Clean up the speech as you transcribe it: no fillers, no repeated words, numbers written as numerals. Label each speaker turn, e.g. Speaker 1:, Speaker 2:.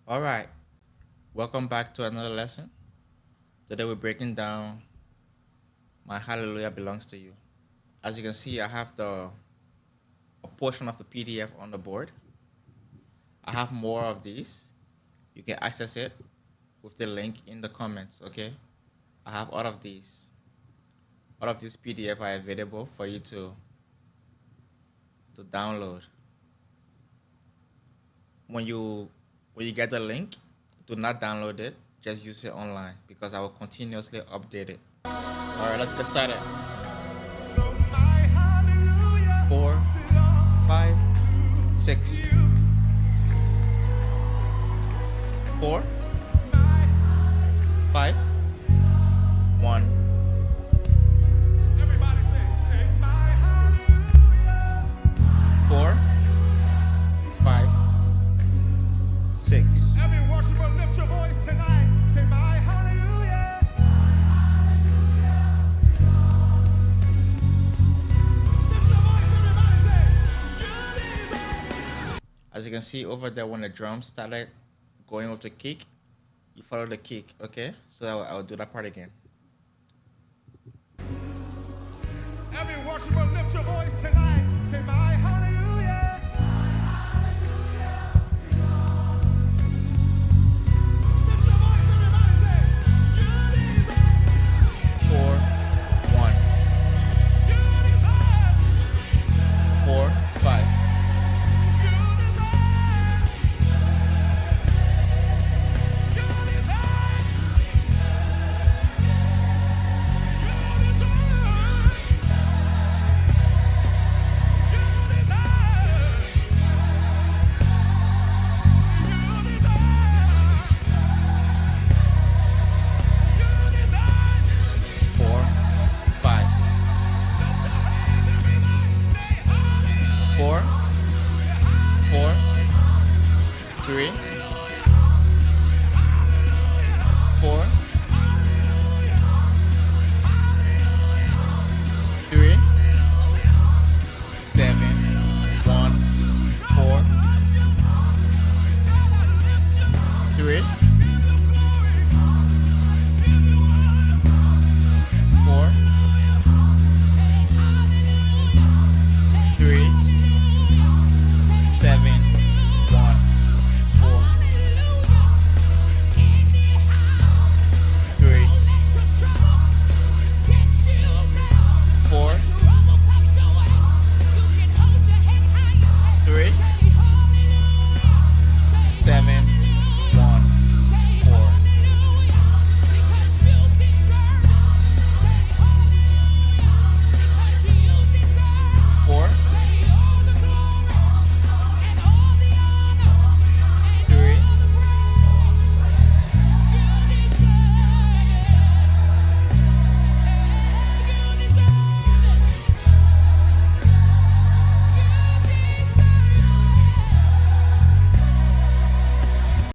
Speaker 1: All right, welcome back to another lesson. Today we're breaking down My Hallelujah Belongs to You. As you can see, I have a portion of the PDF on the board. I have more of these. You can access it with the link in the comments, okay? I have all of these. All of these PDF are available for you to download. When you get the link, do not download it, just use it online because I will continuously update it. All right, let's get started. 4, 5, 6. 4, 5, 1.
Speaker 2: Everybody say my hallelujah.
Speaker 1: 4, 5, 6.
Speaker 2: Every worshiper, lift your voice tonight. Say my hallelujah. Lift your voice, everybody say, good is it.
Speaker 1: As you can see over there, when the drum started going with the kick, you follow the kick, okay? So I'll do that part again.
Speaker 2: Every worshiper, lift your voice tonight. Say my hallelujah. Lift your voice, everybody say, good is it.
Speaker 1: 4, 1,
Speaker 2: Good is it.
Speaker 1: 4, 5.
Speaker 2: Good is it. Good is it. Good is it.
Speaker 1: Four, five. 4, 4, 3,